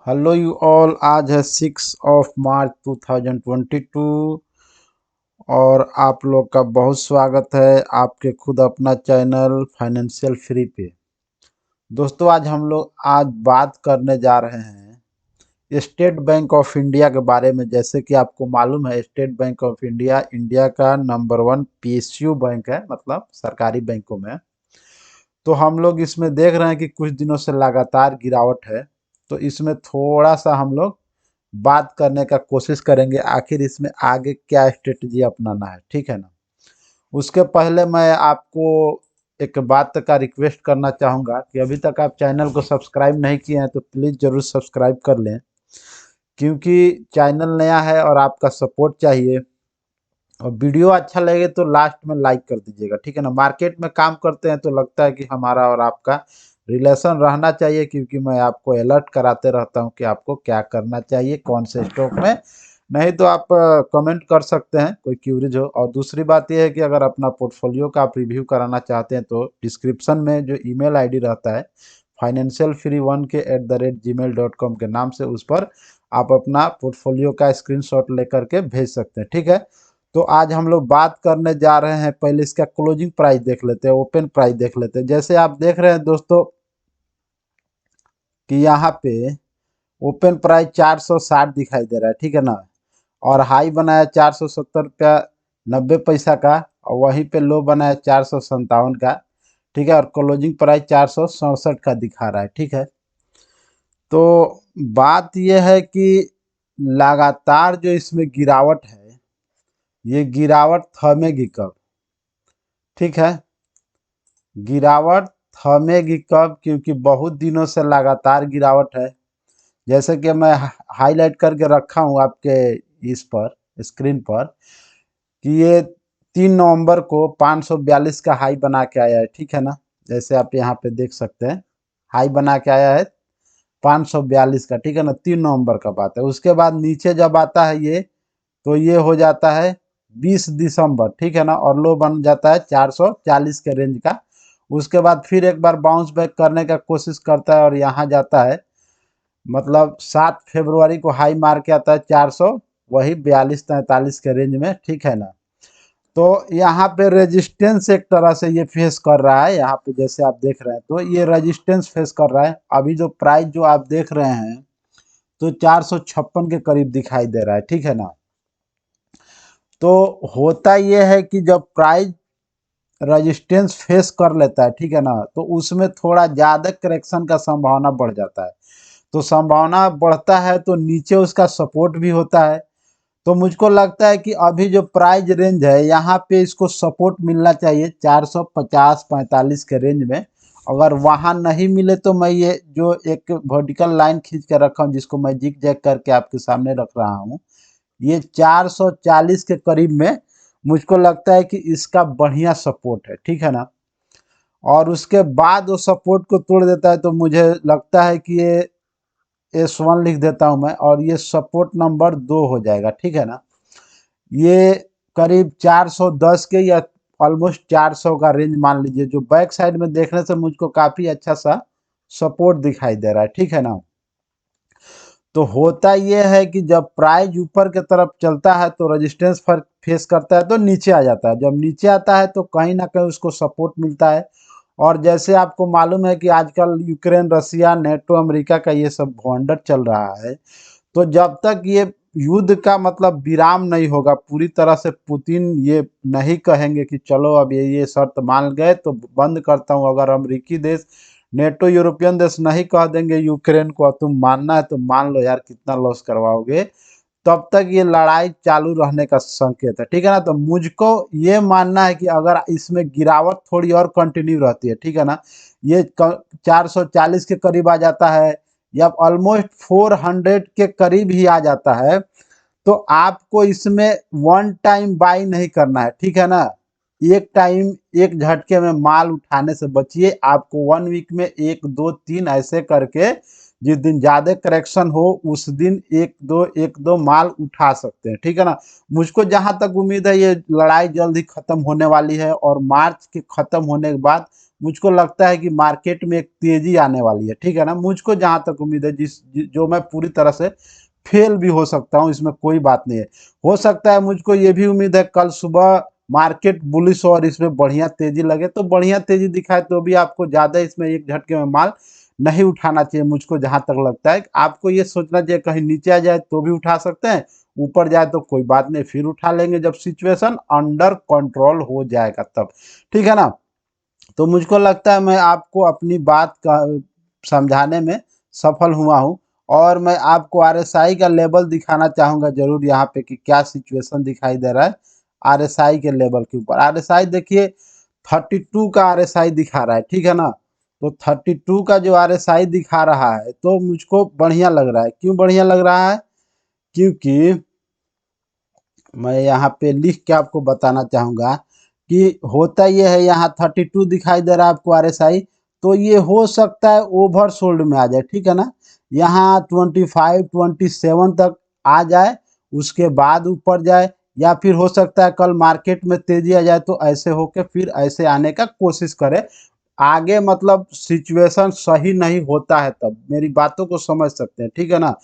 Hello you all. आज है 6 मार्च 2022 और आप लोग का बहुत स्वागत है आपके खुद अपना चैनल फाइनेंशियल फ्री पे। दोस्तों आज बात करने जा रहे हैं स्टेट बैंक ऑफ इंडिया के बारे में। जैसे कि आपको मालूम है, state bank of India India का नंबर 1 पीएसयू बैंक है, मतलब सरकारी बैंकों में। तो हम लोग इसमें देख रहे हैं कि कुछ दिनों से लगातार गिरावट है। तो इसमें थोड़ा सा हम लोग बात करने का कोशिश करेंगे, आखिर इसमें आगे क्या स्ट्रेटजी अपनाना है, ठीक है ना। उसके पहले मैं आपको एक बात का रिक्वेस्ट करना चाहूँगा कि अभी तक आप चैनल को सब्सक्राइब नहीं किए हैं तो प्लीज़ ज़रूर सब्सक्राइब कर लें, क्योंकि चैनल नया है और आपका सपोर्ट चाहिए। और वीडियो अच्छा लगे तो लास्ट में लाइक कर दीजिएगा, ठीक है ना। मार्केट में काम करते हैं तो लगता है कि हमारा और आपका रिलेशन रहना चाहिए, क्योंकि मैं आपको अलर्ट कराते रहता हूं कि आपको क्या करना चाहिए कौन से स्टॉक में। नहीं तो आप कमेंट कर सकते हैं, कोई क्यूरीज हो। और दूसरी बात यह है कि अगर अपना पोर्टफोलियो का आप रिव्यू कराना चाहते हैं तो डिस्क्रिप्शन में जो ईमेल आईडी रहता है financialfree1 के@gmail.com के नाम से, उस पर आप अपना पोर्टफोलियो का स्क्रीनशॉट लेकर के भेज सकते हैं, ठीक है। तो आज हम लोग बात करने जा रहे हैं, पहले इसका क्लोजिंग प्राइस देख लेते हैं, ओपन प्राइस देख लेते हैं। जैसे आप देख रहे हैं दोस्तों कि यहाँ पे ओपन प्राइस 460 दिखाई दे रहा है, ठीक है ना। और हाई बनाया 470 रुपया 90 पैसा का, और वहीं पे लो बनाया 457 का, ठीक है। और क्लोजिंग प्राइस 467 का दिखा रहा है, ठीक है। तो बात यह है कि लगातार जो इसमें गिरावट है, ये गिरावट थमेगी कब, ठीक है। गिरावट थमेगी कब, क्योंकि बहुत दिनों से लगातार गिरावट है। जैसे कि मैं हाईलाइट करके रखा हूँ आपके इस पर स्क्रीन पर कि ये 3 नवंबर को 542 का हाई बना के आया है, ठीक है ना। जैसे आप यहाँ पे देख सकते हैं, हाई बना के आया है 542 का, ठीक है ना। 3 नवंबर का बात है। उसके बाद नीचे जब आता है ये, तो ये हो जाता है 20 दिसंबर, ठीक है ना। और लो बन जाता है 440 के रेंज का। उसके बाद फिर एक बार बाउंस बैक करने का कोशिश करता है और यहाँ जाता है, मतलब 7 फरवरी को हाई मार के आता है 400, वही 42-43 के रेंज में, ठीक है ना। तो यहाँ पे रेजिस्टेंस एक तरह से ये फेस कर रहा है। यहाँ पे जैसे आप देख रहे हैं तो ये रेजिस्टेंस फेस कर रहा है। अभी जो प्राइस जो आप देख रहे हैं तो 456 के करीब दिखाई दे रहा है, ठीक है ना। तो होता यह है कि जब प्राइस रेजिस्टेंस फेस कर लेता है, ठीक है ना, तो उसमें थोड़ा ज़्यादा करेक्शन का संभावना बढ़ जाता है। तो संभावना बढ़ता है तो नीचे उसका सपोर्ट भी होता है। तो मुझको लगता है कि अभी जो प्राइस रेंज है यहाँ पे इसको सपोर्ट मिलना चाहिए 450-45 के रेंज में। अगर वहाँ नहीं मिले तो मैं ये जो एक वर्टिकल लाइन खींच के रखा हूँ, जिसको मैं जिग जैग करके आपके सामने रख रहा हूँ, ये 440 के करीब में मुझको लगता है कि इसका बढ़िया सपोर्ट है, ठीक है ना। और उसके बाद वो सपोर्ट को तोड़ देता है तो मुझे लगता है कि ये S1 लिख देता हूं मैं, और ये सपोर्ट नंबर 2 हो जाएगा, ठीक है ना। ये करीब 410 के या ऑलमोस्ट 400 का रेंज मान लीजिए, जो बैक साइड में देखने से मुझको काफी अच्छा सा सपोर्ट दिखाई दे रहा है, ठीक है ना। तो होता यह है कि जब प्राइस ऊपर की तरफ चलता है तो रेजिस्टेंस फेस करता है तो नीचे आ जाता है। जब नीचे आता है तो कहीं ना कहीं उसको सपोर्ट मिलता है। और जैसे आपको मालूम है कि आजकल यूक्रेन, रसिया, नेटो, अमेरिका का ये सब भवंडर चल रहा है। तो जब तक ये युद्ध का मतलब विराम नहीं होगा पूरी तरह से, पुतिन ये नहीं कहेंगे कि चलो अब ये शर्त मान गए तो बंद करता हूँ, अगर अमेरिकी देश, नेटो, यूरोपियन देश नहीं कह देंगे यूक्रेन को तुम मानना है तो मान लो यार, कितना लॉस करवाओगे, तब तक ये लड़ाई चालू रहने का संकेत है, ठीक है ना। तो मुझको ये मानना है कि अगर इसमें गिरावट थोड़ी और कंटिन्यू रहती है, ठीक है ना, ये 440 के करीब आ जाता है या ऑलमोस्ट 400 के करीब ही आ जाता है, तो आपको इसमें वन टाइम बाई नहीं करना है, ठीक है ना। एक टाइम एक झटके में माल उठाने से बचिए। आपको 1 वीक में 1 2 3 ऐसे करके जिस दिन ज्यादा करेक्शन हो उस दिन एक दो माल उठा सकते हैं, ठीक है ना। मुझको जहां तक उम्मीद है ये लड़ाई जल्द ही खत्म होने वाली है, और मार्च के खत्म होने के बाद मुझको लगता है कि मार्केट में एक तेजी आने वाली है, ठीक है ना। मुझको जहां तक उम्मीद है, जो मैं पूरी तरह से फेल भी हो सकता हूँ, इसमें कोई बात नहीं है। हो सकता है मुझको ये भी उम्मीद है कल सुबह मार्केट बुलिश हो और इसमें बढ़िया तेजी लगे, तो बढ़िया तेजी दिखाए तो भी आपको ज्यादा इसमें एक झटके में माल नहीं उठाना चाहिए। मुझको जहां तक लगता है आपको ये सोचना चाहिए कहीं नीचे आ जाए तो भी उठा सकते हैं, ऊपर जाए तो कोई बात नहीं, फिर उठा लेंगे जब सिचुएशन अंडर कंट्रोल हो जाएगा तब, ठीक है ना। तो मुझको लगता है मैं आपको अपनी बात का समझाने में सफल हुआ हूँ, और मैं आपको आरएसआई का लेवल दिखाना चाहूंगा जरूर यहाँ पे कि क्या सिचुएशन दिखाई दे रहा है आरएसआई के लेवल के ऊपर। आरएसआई देखिए 32 का आरएसआई दिखा रहा है, ठीक है ना। तो 32 का जो आरएसआई दिखा रहा है तो मुझको बढ़िया लग रहा है। क्यों बढ़िया लग रहा है? क्योंकि मैं यहाँ पे लिख के आपको बताना चाहूंगा कि होता ये है, यहाँ 32 दिखाई दे रहा है आपको आरएसआई, तो ये हो सकता है ओवर सोल्ड में आ जाए, ठीक है ना। यहाँ 25 27 तक आ जाए, उसके बाद ऊपर जाए, या फिर हो सकता है कल मार्केट में तेजी आ जाए तो ऐसे होके फिर ऐसे आने का कोशिश करे आगे। मतलब सिचुएशन सही नहीं होता है तब मेरी बातों को समझ सकते हैं, ठीक है ना।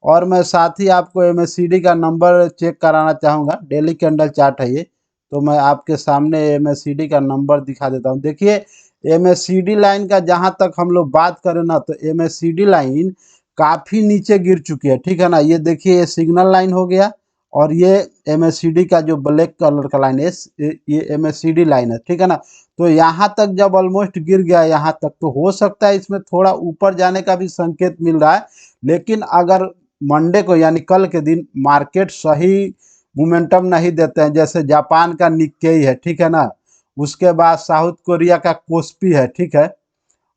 और मैं साथ ही आपको एमएससीडी का नंबर चेक कराना चाहूँगा, डेली कैंडल चार्ट है ये, तो मैं आपके सामने एमएससीडी का नंबर दिखा देता हूँ। देखिए एमएससीडी लाइन का जहाँ तक हम लोग बात करें ना, तो एमएससीडी लाइन काफ़ी नीचे गिर चुकी है, ठीक है ना। ये देखिए ये सिग्नल लाइन हो गया, और ये एमएससीडी का जो ब्लैक कलर का लाइन है ये एमएससीडी लाइन है, ठीक है ना। तो यहाँ तक जब ऑलमोस्ट गिर गया यहाँ तक, तो हो सकता है इसमें थोड़ा ऊपर जाने का भी संकेत मिल रहा है। लेकिन अगर मंडे को यानी कल के दिन मार्केट सही मोमेंटम नहीं देते हैं, जैसे जापान का निक्केई है, ठीक है ना, उसके बाद साउथ कोरिया का कोस्पी है, ठीक है,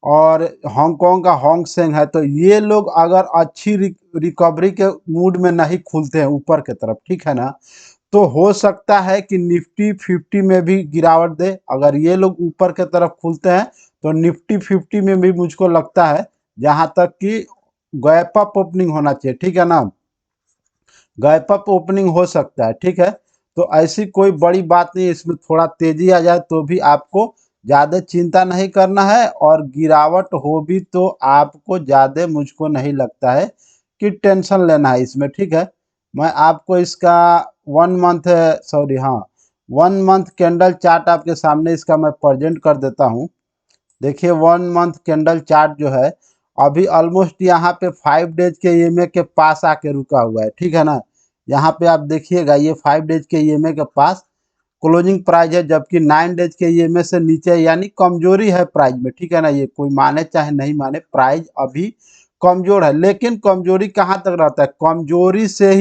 और हांगकांग का होंग सेंग है, तो ये लोग अगर अच्छी रिकवरी के मूड में नहीं खुलते हैं ऊपर की तरफ, ठीक है ना, तो हो सकता है कि निफ्टी 50 में भी गिरावट दे। अगर ये लोग ऊपर की तरफ खुलते हैं तो निफ्टी 50 में भी मुझको लगता है जहाँ तक कि गैप अप ओपनिंग होना चाहिए, ठीक है ना, गैप अप ओपनिंग हो सकता है, ठीक है। तो ऐसी कोई बड़ी बात नहीं, इसमें थोड़ा तेजी आ जाए तो भी आपको ज़्यादा चिंता नहीं करना है, और गिरावट हो भी तो आपको ज़्यादा मुझको नहीं लगता है कि टेंशन लेना है इसमें, ठीक है। मैं आपको इसका 1 मंथ, सॉरी हाँ, 1 मंथ कैंडल चार्ट आपके सामने इसका मैं प्रेजेंट कर देता हूँ। देखिए 1 मंथ कैंडल चार्ट जो है अभी ऑलमोस्ट यहाँ पे 5 डेज के ईएमए के पास आके रुका हुआ है, ठीक है ना। यहाँ पे आप देखिएगा ये 5 डेज के ईएमए के पास क्लोजिंग प्राइस है, जबकि 9 डेज के ईएमए से नीचे, यानी कमजोरी है प्राइस में, ठीक है ना। ये कोई माने चाहे नहीं माने, प्राइस अभी कमजोर है। लेकिन कमजोरी कहाँ तक रहता है? कमजोरी से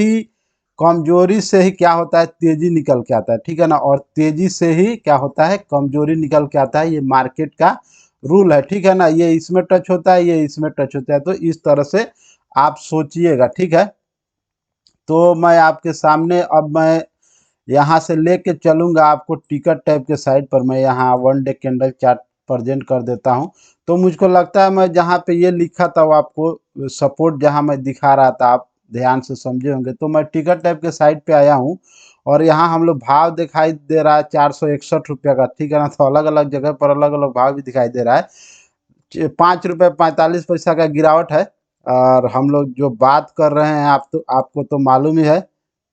ही क्या होता है, तेजी निकल के आता है, ठीक है ना। और तेजी से ही क्या होता है, कमजोरी निकल के आता है। ये मार्केट का रूल है, ठीक है ना। ये इसमें टच होता है, ये इसमें टच होता है, तो इस तरह से आप सोचिएगा, ठीक है। तो मैं आपके सामने अब मैं यहाँ से लेके चलूंगा आपको टिकट टाइप के साइड पर। मैं यहाँ 1 डे कैंडल चार्ट प्रेजेंट कर देता हूँ। तो मुझको लगता है मैं जहाँ पे ये लिखा था वो आपको सपोर्ट जहाँ मैं दिखा रहा था, आप ध्यान से समझे होंगे। तो मैं टिकट टाइप के साइड पे आया हूँ, और यहाँ हम लोग भाव दिखाई दे रहा है 461 रुपये का, ठीक है ना। तो अलग अलग जगह पर अलग अलग भाव भी दिखाई दे रहा है। 5 रुपये 45 पैसा का गिरावट है। और हम लोग जो बात कर रहे हैं, आपको तो मालूम ही है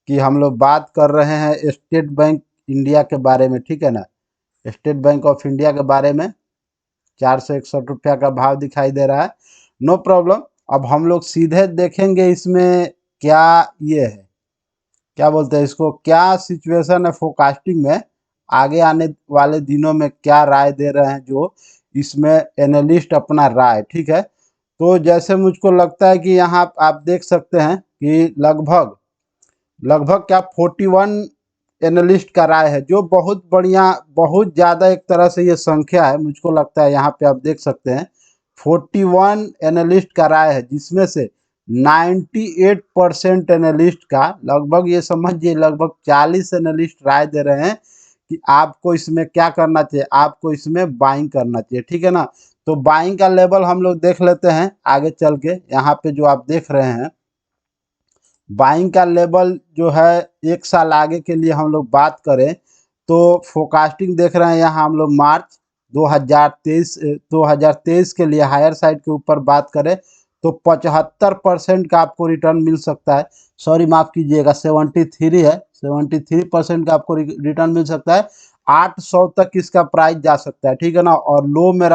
कि हम लोग बात कर रहे हैं स्टेट बैंक इंडिया के बारे में, ठीक है ना। स्टेट बैंक ऑफ इंडिया के बारे में 461 रुपया का भाव दिखाई दे रहा है। No problem. अब हम लोग सीधे देखेंगे इसमें क्या ये है, क्या बोलते हैं इसको, क्या सिचुएशन है फोरकास्टिंग में, आगे आने वाले दिनों में क्या राय दे रहे हैं जो इसमें एनालिस्ट अपना राय, ठीक है। तो जैसे मुझको लगता है कि यहाँ आप देख सकते हैं कि लगभग लगभग क्या 41 एनालिस्ट का राय है, जो बहुत बढ़िया, बहुत ज़्यादा एक तरह से ये संख्या है। मुझको लगता है यहाँ पे आप देख सकते हैं 41 एनालिस्ट का राय है, जिसमें से 98% एनालिस्ट का, लगभग ये समझिए लगभग 40 एनालिस्ट राय दे रहे हैं कि आपको इसमें क्या करना चाहिए, आपको इसमें बाइंग करना चाहिए, ठीक है ना। तो बाइंग का लेवल हम लोग देख लेते हैं आगे चल के। यहाँ पे जो आप देख रहे हैं बाइंग का लेवल जो है 1 साल आगे के लिए हम लोग बात करें तो फोरकास्टिंग देख रहे हैं यहाँ हम लोग मार्च 2023 के लिए हायर साइड के ऊपर बात करें तो 75% का आपको रिटर्न मिल सकता है। सॉरी माफ़ कीजिएगा, 73 है, 73% का आपको रिटर्न मिल सकता है। 800 तक इसका प्राइस जा सकता है, ठीक है ना। और लो में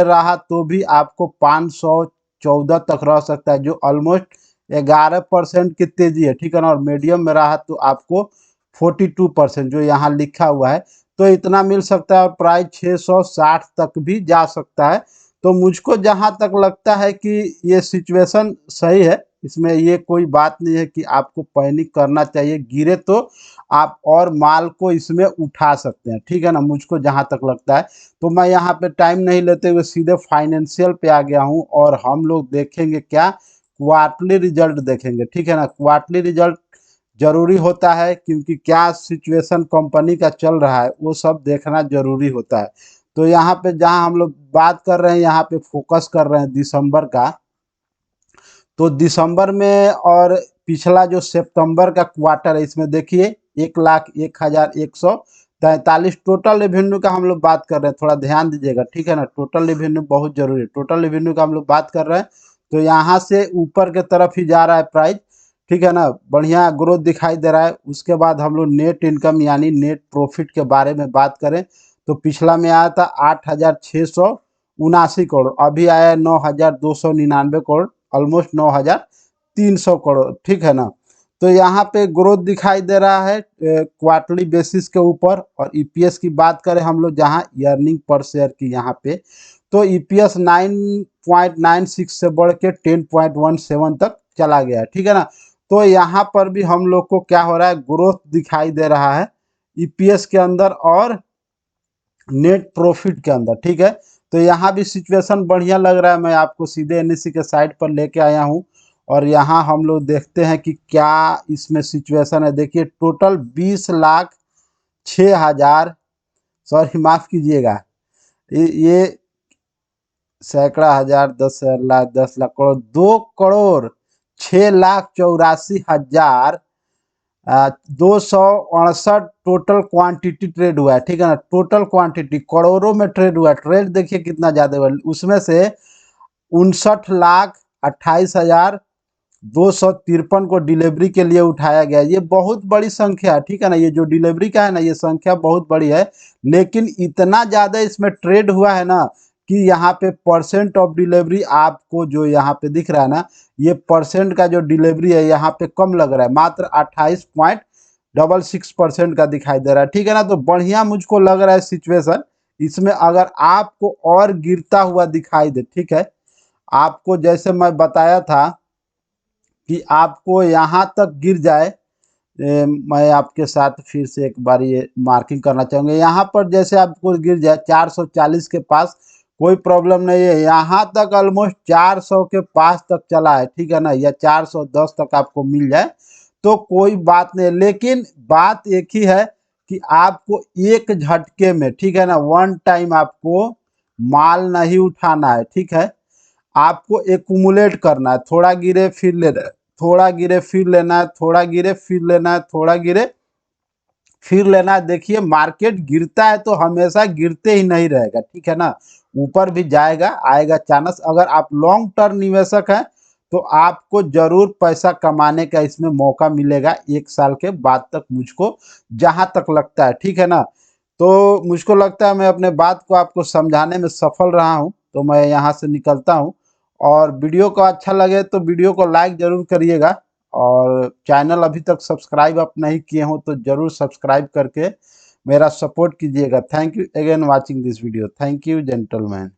रहा तो भी आपको 514 तक रह सकता है, जो ऑलमोस्ट 11% की तेजी है, ठीक है ना। और मीडियम में रहा तो आपको 42% जो यहाँ लिखा हुआ है, तो इतना मिल सकता है। और प्राइस 660 तक भी जा सकता है। तो मुझको जहाँ तक लगता है कि ये सिचुएशन सही है, इसमें ये कोई बात नहीं है कि आपको पैनिक करना चाहिए। गिरे तो आप और माल को इसमें उठा सकते हैं, ठीक है ना, मुझको जहाँ तक लगता है। तो मैं यहाँ पे टाइम नहीं लेते हुए सीधे फाइनेंशियल पे आ गया हूँ, और हम लोग देखेंगे क्या, क्वार्टरली रिजल्ट देखेंगे, ठीक है ना। क्वार्टरली रिजल्ट जरूरी होता है, क्योंकि क्या सिचुएशन कंपनी का चल रहा है वो सब देखना जरूरी होता है। तो यहाँ पे जहाँ हम लोग बात कर रहे हैं, यहाँ पे फोकस कर रहे हैं दिसंबर का। तो दिसंबर में और पिछला जो सितंबर का क्वार्टर है, इसमें देखिए 1,01,143 टोटल रेवेन्यू का हम लोग बात कर रहे हैं। थोड़ा ध्यान दीजिएगा, ठीक है ना, टोटल रेवेन्यू बहुत जरूरी है। टोटल रेवेन्यू का हम लोग बात कर रहे हैं, तो यहाँ से ऊपर के तरफ ही जा रहा है प्राइस, ठीक है ना, बढ़िया ग्रोथ दिखाई दे रहा है। उसके बाद हम लोग नेट इनकम यानी नेट प्रॉफिट के बारे में बात करें तो पिछला में आया था 8,679 करोड़, अभी आया है 9,299 करोड़, ऑलमोस्ट 9,300 करोड़, ठीक है ना। तो यहाँ पे ग्रोथ दिखाई दे रहा है क्वार्टरली बेसिस के ऊपर। और ईपीएस की बात करें हम लोग, जहाँ अर्निंग पर शेयर की यहाँ पे, तो ईपीएस 9.96 से बढ़ के 10.17 तक चला गया है, ठीक है ना। तो यहाँ पर भी हम लोग को क्या हो रहा है, ग्रोथ दिखाई दे रहा है ईपीएस के अंदर और नेट प्रॉफिट के अंदर, ठीक है। तो यहाँ भी सिचुएशन बढ़िया लग रहा है। मैं आपको सीधे एनएससी के साइट पर लेके आया हूँ, और यहाँ हम लोग देखते हैं कि क्या इसमें सिचुएशन है। देखिए टोटल 20,06,000, सॉरी माफ़ कीजिएगा, ये सैकड़ा हज़ार, 10,00,000, 10 lakh crore, 2,06,84,000 268 total quantity trade हुआ है, ठीक है ना। टोटल क्वांटिटी करोड़ों में ट्रेड हुआ है। ट्रेड देखिए कितना ज़्यादा हुआ, उसमें से 59,28,253 को डिलीवरी के लिए उठाया गया। ये बहुत बड़ी संख्या है, ठीक है ना। ये जो डिलीवरी का है ना, ये संख्या बहुत बड़ी है। लेकिन इतना ज़्यादा इसमें ट्रेड हुआ है ना, कि यहाँ पे परसेंट ऑफ डिलीवरी आपको जो यहाँ पे दिख रहा है ना, ये परसेंट का जो डिलीवरी है यहाँ पे कम लग रहा है, मात्र 28.66% का दिखाई दे रहा है, ठीक है ना। तो बढ़िया मुझको लग रहा है सिचुएशन। इसमें अगर आपको और गिरता हुआ दिखाई दे, ठीक है, आपको जैसे मैं बताया था कि आपको यहाँ तक गिर जाए, मैं आपके साथ फिर से एक बार ये मार्किंग करना चाहूँगा। यहाँ पर जैसे आपको गिर जाए 440 के पास, कोई प्रॉब्लम नहीं है। यहाँ तक ऑलमोस्ट 400 के पास तक चला है, ठीक है ना, या 410 तक आपको मिल जाए तो कोई बात नहीं। लेकिन बात एक ही है कि आपको एक झटके में, ठीक है ना, वन टाइम आपको माल नहीं उठाना है, ठीक है। आपको एक्यूमुलेट करना है, थोड़ा गिरे फिर लेना है, थोड़ा गिरे फिर लेना है, थोड़ा गिरे फिर लेना है, थोड़ा गिरे फिर लेना है। देखिए मार्केट गिरता है तो हमेशा गिरते ही नहीं रहेगा, ठीक है ना, ऊपर भी जाएगा, आएगा चांस। अगर आप लॉन्ग टर्म निवेशक हैं तो आपको जरूर पैसा कमाने का इसमें मौका मिलेगा 1 साल के बाद तक, मुझको जहां तक लगता है, ठीक है ना। तो मुझको लगता है मैं अपने बात को आपको समझाने में सफल रहा हूं, तो मैं यहाँ से निकलता हूं। और वीडियो को अच्छा लगे तो वीडियो को लाइक जरूर करिएगा, और चैनल अभी तक सब्सक्राइब आप नहीं किए हो तो जरूर सब्सक्राइब करके मेरा सपोर्ट कीजिएगा। Thank you again watching this video. Thank you gentleman.